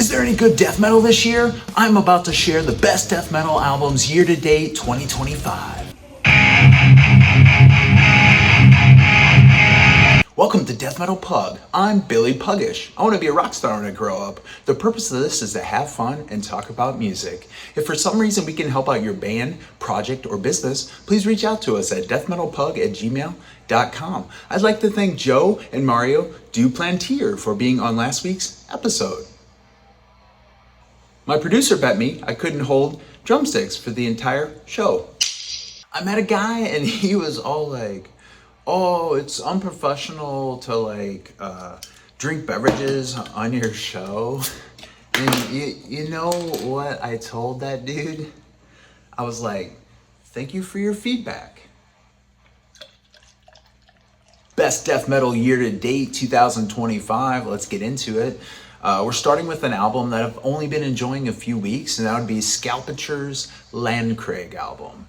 Is there any good death metal this year? I'm about to share the best death metal albums year to date 2025. Welcome to Death Metal Pug. I'm Billy Puggish. I want to be a rock star when I grow up. The purpose of this is to have fun and talk about music. If for some reason we can help out your band, project, or business, please reach out to us at deathmetalpug@gmail.com. I'd like to thank Joe and Mario Duplantier for being on last week's episode. My producer bet me I couldn't hold drumsticks for the entire show. I met a guy and he was all like, oh, it's unprofessional to drink beverages on your show. And you know what I told that dude? I was like, thank you for your feedback. Best death metal year to date 2025. Let's get into it. We're starting with an album that I've only been enjoying a few weeks, and that would be Scalpture's Landcraig album.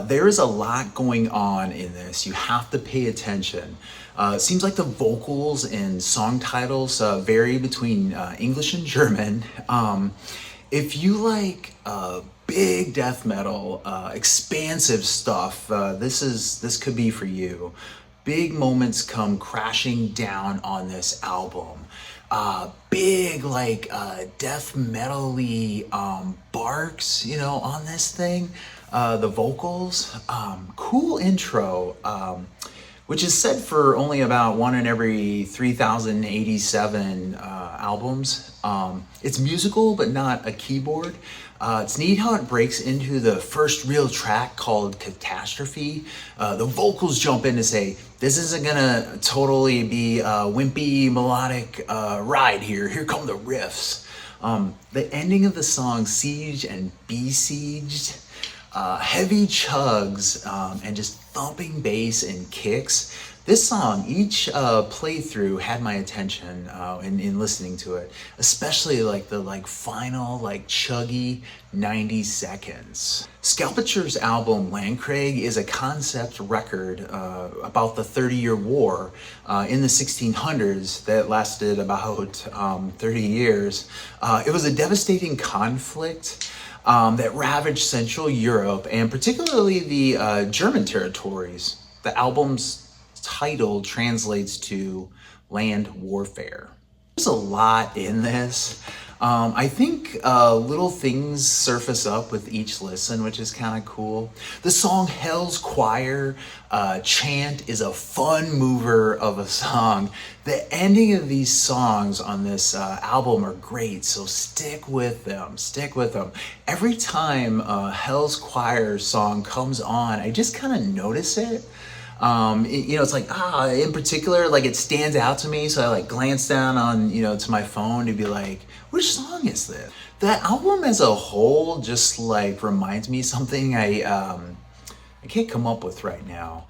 There is a lot going on in this. You have to pay attention. It seems like the vocals and song titles vary between English and German. If you like big death metal, expansive stuff, this could be for you. Big moments come crashing down on this album. Big death metal-y barks, on this thing. The vocals, cool intro, which is said for only about one in every 3,087 albums. It's musical, but not a keyboard. It's neat how it breaks into the first real track called Catastrophe. The vocals jump in to say, this isn't gonna totally be a wimpy melodic ride here. Here come the riffs. The ending of the song, Siege and Besieged, heavy chugs and just thumping bass and kicks. This song, each playthrough had my attention in listening to it, especially the final chuggy 90 seconds. Scalpture's album Landcraig is a concept record about the 30-year war in the 1600s that lasted about 30 years. It was a devastating conflict that ravaged Central Europe and particularly the German territories. The album's title translates to land warfare. There's a lot in this. I think little things surface up with each listen, which is kind of cool. The song Hell's Choir chant is a fun mover of a song. The ending of these songs on this album are great, so stick with them. Every time a Hell's Choir song comes on, I just kind of notice it. It's in particular, it stands out to me. So I glance down on, to my phone to be like, which song is this? The album as a whole just reminds me of something I can't come up with right now.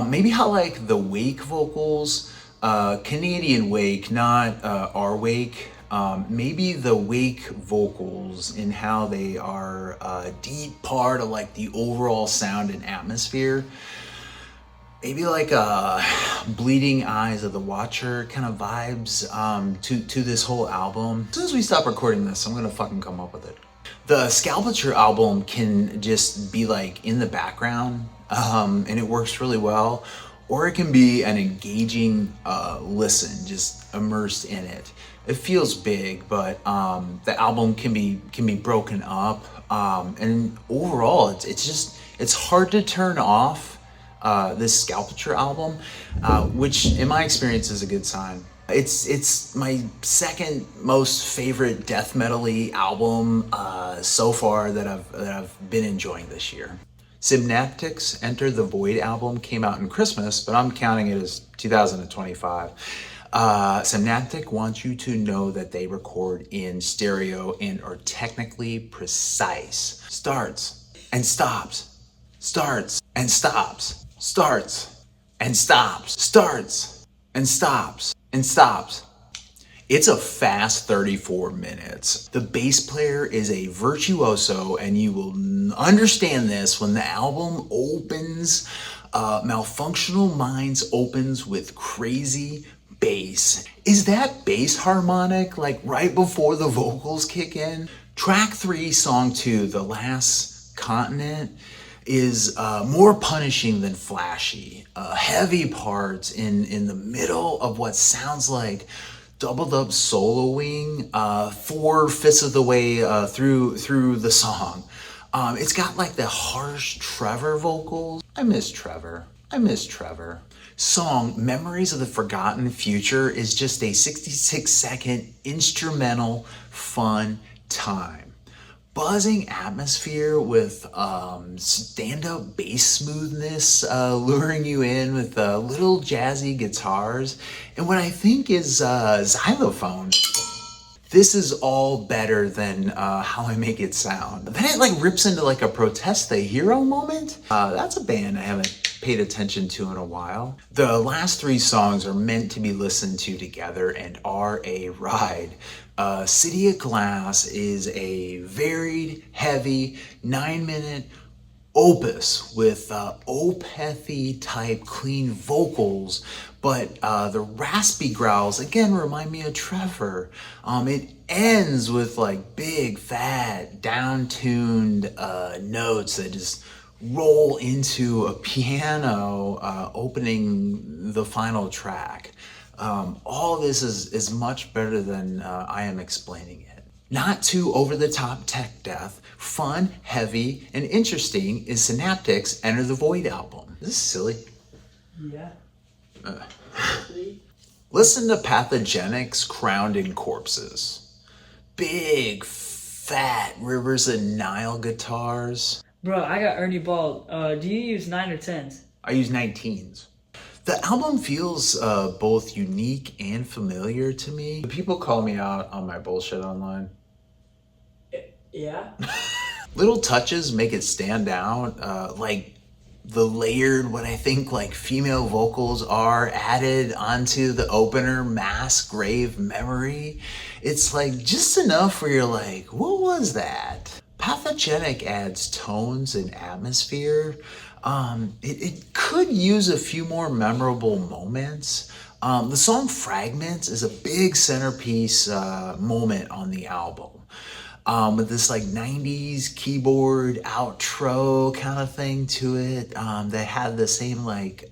Maybe how the Wake vocals, Canadian Wake, not our Wake. Maybe the Wake vocals and how they are a deep part of the overall sound and atmosphere. Maybe Bleeding Eyes of the Watcher kind of vibes to this whole album. As soon as we stop recording this, I'm gonna fucking come up with it. The Scalpture album can just be in the background and it works really well, or it can be an engaging listen, just immersed in it. It feels big, but the album can be broken up, and overall it's hard to turn off this Scalpture album, which in my experience is a good sign. It's my second most favorite death metal-y album so far that I've been enjoying this year. Synaptic's Enter the Void album came out in Christmas, but I'm counting it as 2025. Synaptic wants you to know that they record in stereo and are technically precise. Starts and stops. Starts and stops. Starts and stops. Starts and stops and stops. It's a fast 34 minutes. The bass player is a virtuoso, and you will understand this when the album opens. Malfunctional Minds opens with crazy bass. Is that bass harmonic like right before the vocals kick in? Track 3, song 2, The Last Continent, is more punishing than flashy. Heavy parts in the middle of what sounds like doubled up soloing 4/5 of the way through the song. It's got like the harsh Trevor vocals. I miss Trevor. Song Memories of the Forgotten Future is just a 66-second instrumental fun time. Buzzing atmosphere with stand-up bass smoothness luring you in with little jazzy guitars and what I think is xylophone. This is all better than How I Make It Sound. Then it like rips into like a Protest the Hero moment. That's a band I haven't paid attention to in a while. The last 3 songs are meant to be listened to together and are a ride. City of Glass is a varied, heavy, 9-minute opus with Opethy type clean vocals, but the raspy growls again remind me of Trevor. It ends with like big, fat, down-tuned notes that just roll into a piano opening the final track. All this is much better than I am explaining it. Not too over-the-top tech death, fun, heavy, and interesting is Synaptic's Enter the Void album. Is this silly? Yeah. Listen to Pathogenic's Crowned in Corpses. Big, fat Rivers of Nile guitars. Bro, I got Ernie Ball. Do you use 9 or 10s? I use 19s. The album feels both unique and familiar to me. People call me out on my bullshit online. Yeah. Little touches make it stand out, like the layered, what I think like female vocals are added onto the opener, Mass Grave Memory. It's like just enough where you're like, what was that? Pathogenic adds tones and atmosphere. It could use a few more memorable moments. The song Fragments is a big centerpiece moment on the album. With this like 90s keyboard outro kind of thing to it that had the same like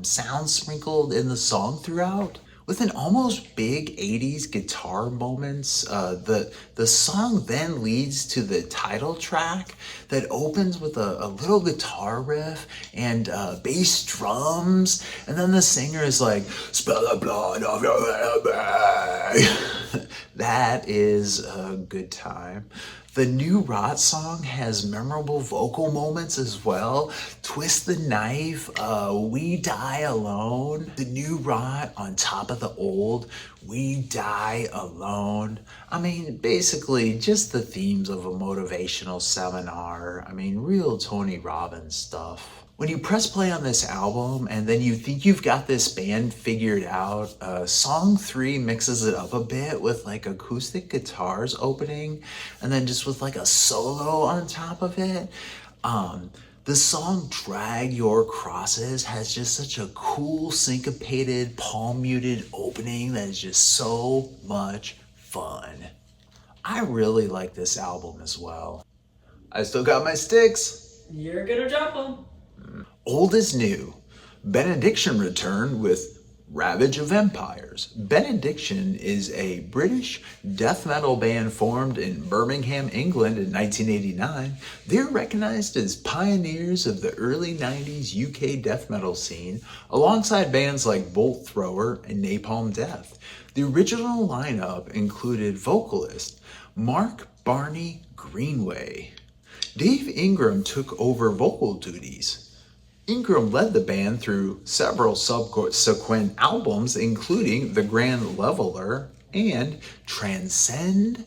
sound sprinkled in the song throughout. With an almost big 80s guitar moments, the song then leads to the title track that opens with a little guitar riff and bass drums, and then the singer is like, "Spill the blood of your enemy." That is a good time. The new Rot song has memorable vocal moments as well. Twist the Knife, We Die Alone. The new Rot on top of the old, We Die Alone. I mean, basically just the themes of a motivational seminar. I mean, real Tony Robbins stuff. When you press play on this album and then you think you've got this band figured out, song 3 mixes it up a bit with like acoustic guitars opening and then just with like a solo on top of it. The song Drag Your Crosses has just such a cool syncopated palm muted opening that is just so much fun. I really like this album as well. I still got my sticks. You're gonna drop them. Old is new. Benediction returned with Ravage of Empires. Benediction is a British death metal band formed in Birmingham, England in 1989. They're recognized as pioneers of the early 90s UK death metal scene, alongside bands like Bolt Thrower and Napalm Death. The original lineup included vocalist Mark Barney Greenway. Dave Ingram took over vocal duties. Ingram led the band through several subsequent albums, including The Grand Leveler and Transcend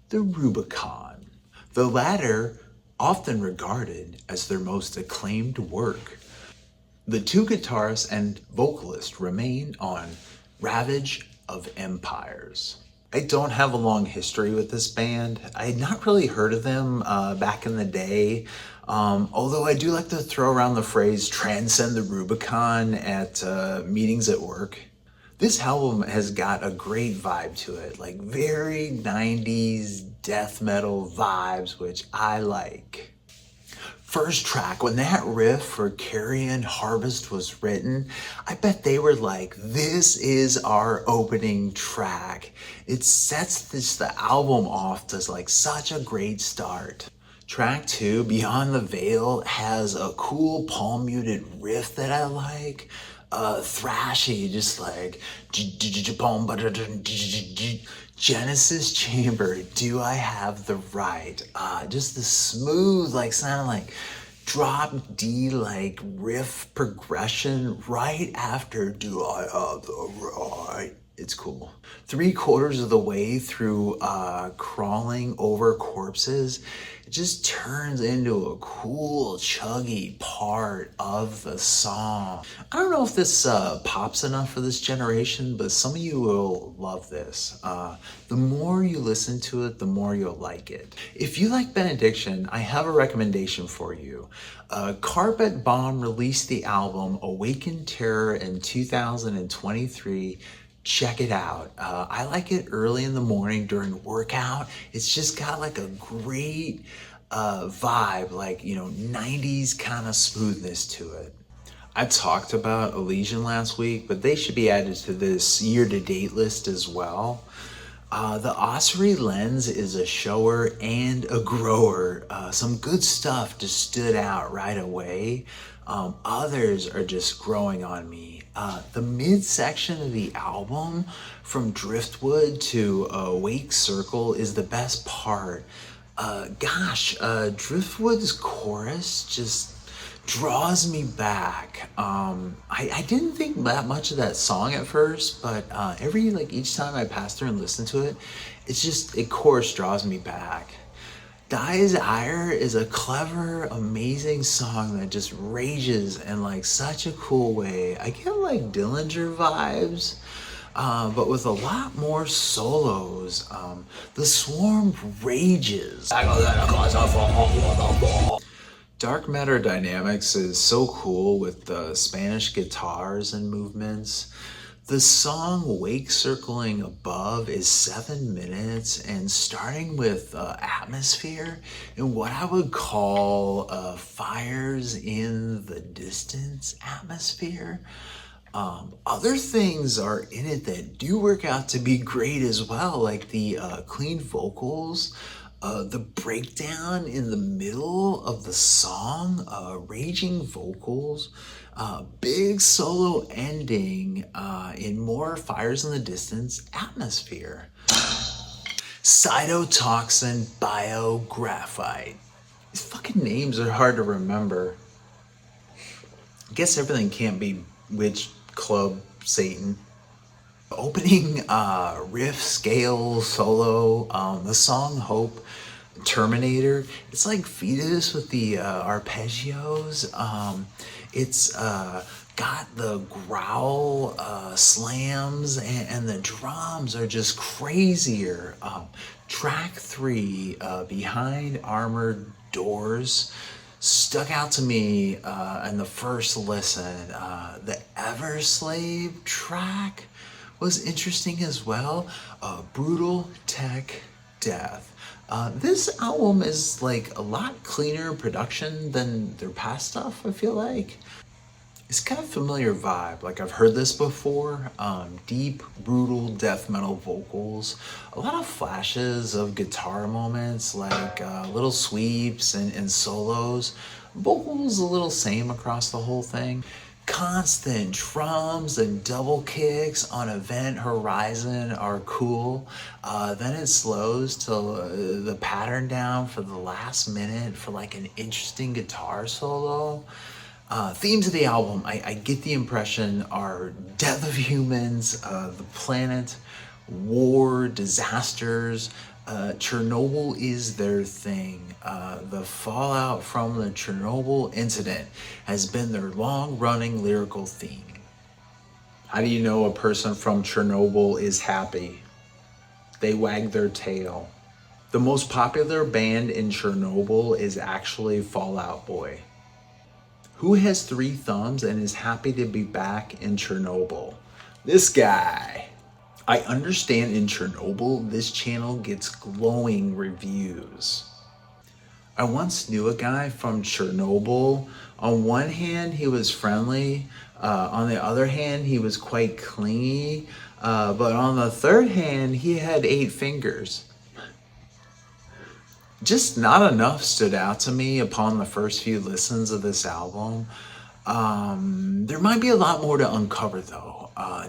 the Rubicon, the latter often regarded as their most acclaimed work. The two guitarists and vocalist remain on Ravage of Empires. I don't have a long history with this band. I had not really heard of them back in the day, although I do like to throw around the phrase transcend the Rubicon at meetings at work. This album has got a great vibe to it, like very 90s death metal vibes, which I like. First track, when that riff for Carrion Harvest was written, I bet they were like, this is our opening track. It sets the album off to like such a great start. Track 2, Beyond the Veil, has a cool palm muted riff that I like. Thrashy, just like Genesis Chamber, Do I Have the Right? Just the smooth, like sounding like drop D like riff progression right after Do I Have the Right? It's cool. 3/4 of the way through Crawling Over Corpses, it just turns into a cool, chuggy part of the song. I don't know if this pops enough for this generation, but some of you will love this. The more you listen to it, the more you'll like it. If you like Benediction, I have a recommendation for you. Carpet Bomb released the album Awaken Terror in 2023. Check it out. I like it early in the morning during workout. It's just got like a great vibe, like, 90s kind of smoothness to it. I talked about Allegaeon last week, but they should be added to this year-to-date list as well. The Osprey Lens is a shower and a grower. Some good stuff just stood out right away. Others are just growing on me. The midsection of the album, from Driftwood to Wake Circle, is the best part. Driftwood's chorus just draws me back. I didn't think that much of that song at first, but each time I pass through and listen to it, it chorus draws me back. Die's Ire is a clever, amazing song that just rages in like such a cool way. I get like Dillinger vibes, but with a lot more solos. The Swarm rages. Dark Matter Dynamics is so cool with the Spanish guitars and movements. The song Wake Circling Above is 7 minutes, and starting with Atmosphere and what I would call Fires in the Distance atmosphere. Other things are in it that do work out to be great as well, like the clean vocals, the breakdown in the middle of the song, raging vocals, big solo ending in more Fires in the Distance atmosphere. Cytotoxin Biographite. These fucking names are hard to remember. I guess everything can't be Witch Club Satan. Opening riff, scale, solo, the song Hope, Terminator. It's like Fetus with the arpeggios. It's got the growl slams, and the drums are just crazier. Track 3, Behind Armored Doors, stuck out to me in the first listen. The Everslave track was interesting as well. Brutal Tech Death. This album is like a lot cleaner production than their past stuff, I feel like. It's kind of familiar vibe, like I've heard this before. Deep, brutal death metal vocals, a lot of flashes of guitar moments, like little sweeps and solos. Vocals a little same across the whole thing. Constant drums and double kicks on Event Horizon are cool. Then it slows till the pattern down for the last minute for like an interesting guitar solo. Themes of the album, I get the impression, are death of humans, the planet, war, disasters. Chernobyl is their thing. The fallout from the Chernobyl incident has been their long-running lyrical theme. How do you know a person from Chernobyl is happy? They wag their tail. The most popular band in Chernobyl is actually Fall Out Boy. Who has 3 thumbs and is happy to be back in Chernobyl? This guy. I understand in Chernobyl, this channel gets glowing reviews. I once knew a guy from Chernobyl. On one hand, he was friendly. On the other hand, he was quite clingy. But on the third hand, he had 8 fingers. Just not enough stood out to me upon the first few listens of this album. There might be a lot more to uncover though.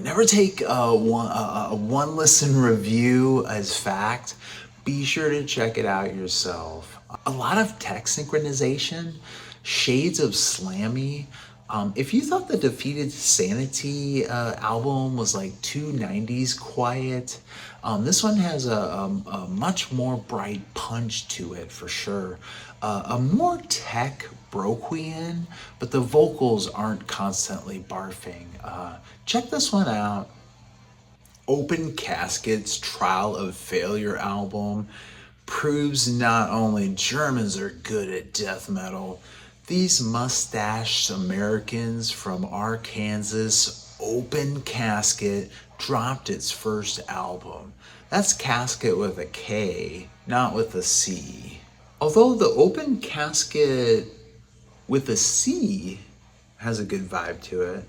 Never take a one listen review as fact. Be sure to check it out yourself. A lot of tech synchronization, shades of slammy. If you thought the Defeated Sanity album was like too 90s quiet, this one has a much more bright punch to it for sure. A more tech Broquian, but the vocals aren't constantly barfing. Check this one out. Open Casket's Trial of Failure album proves not only Germans are good at death metal, these mustached Americans from Arkansas, Open Casket, dropped its first album. That's Casket with a K, not with a C. Although the Open Casket with a C has a good vibe to it.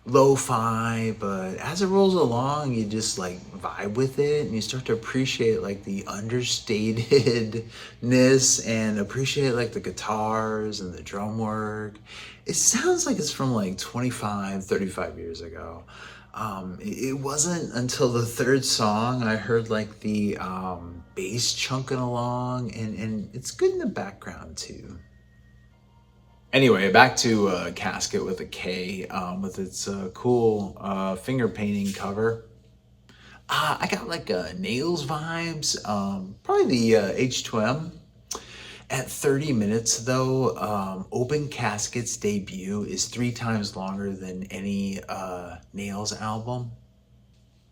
Lo-fi, but as it rolls along, you just like vibe with it and you start to appreciate like the understatedness and appreciate like the guitars and the drum work. It sounds like it's from like 25, 35 years ago. It wasn't until the third song I heard like the bass chunking along, and it's good in the background too. Anyway, back to Casket with a K, with its cool finger painting cover. I got like Nails vibes, probably the H2M. At 30 minutes though, Open Casket's debut is 3 times longer than any Nails album.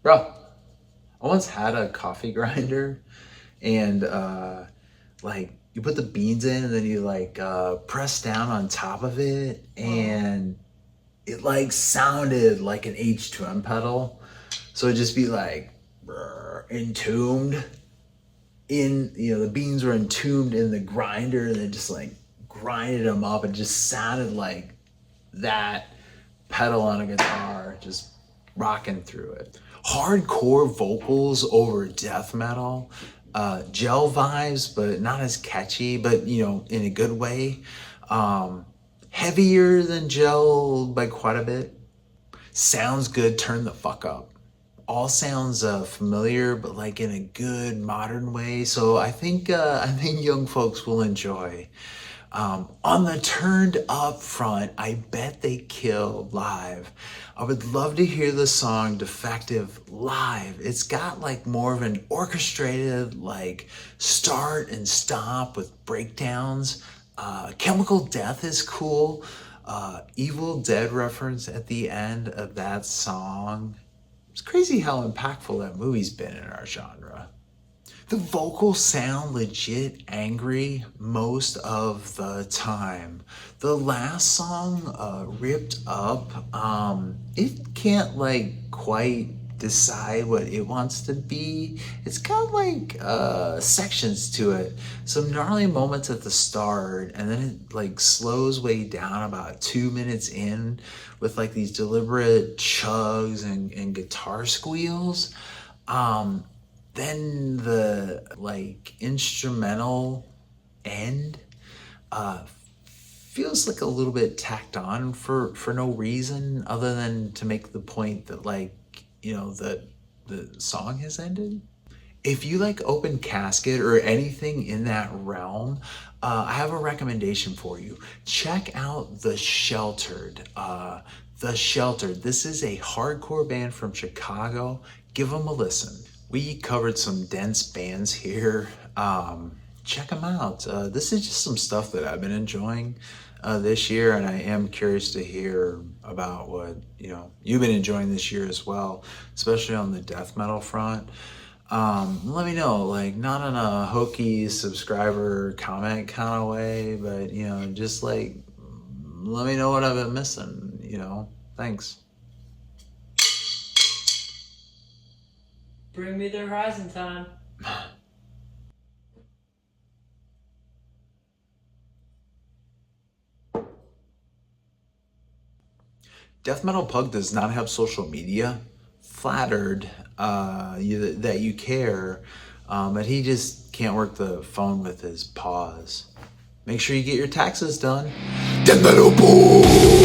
Bro, I once had a coffee grinder and like you put the beans in and then you like press down on top of it and it like sounded like an H2M pedal. So it'd just be like entombed in, you know, the beans were entombed in the grinder and then just like grinded them up. It just sounded like that pedal on a guitar, just rocking through it. Hardcore vocals over death metal. Gel vibes, but not as catchy, but you know, in a good way. Heavier than Gel by quite a bit. Sounds good, turn the fuck up. All sounds familiar, but like in a good modern way. So I think young folks will enjoy. On the turned up front, I bet they kill live. I would love to hear the song Defective live. It's got like more of an orchestrated like start and stop with breakdowns. Chemical Death is cool. Evil Dead reference at the end of that song. It's crazy how impactful that movie's been in our genre. The vocals sound legit angry most of the time. The last song, Ripped Up, it can't like quite decide what it wants to be. It's got like sections to it. Some gnarly moments at the start and then it like slows way down about 2 minutes in with like these deliberate chugs and guitar squeals. Then the like instrumental end feels like a little bit tacked on for no reason other than to make the point that like, you know, the song has ended. If you like Open Casket or anything in that realm, I have a recommendation for you. Check out The Sheltered. The Sheltered. This is a hardcore band from Chicago. Give them a listen. We covered some dense bands here. Check them out. This is just some stuff that I've been enjoying this year, and I am curious to hear about what you've been enjoying this year as well, especially on the death metal front. Let me know, like not in a hokey subscriber comment kind of way, but just like let me know what I've been missing. Thanks. Bring me the horizon time. Death Metal Pug does not have social media. Flattered that you care, but he just can't work the phone with his paws. Make sure you get your taxes done. Death Metal Pug!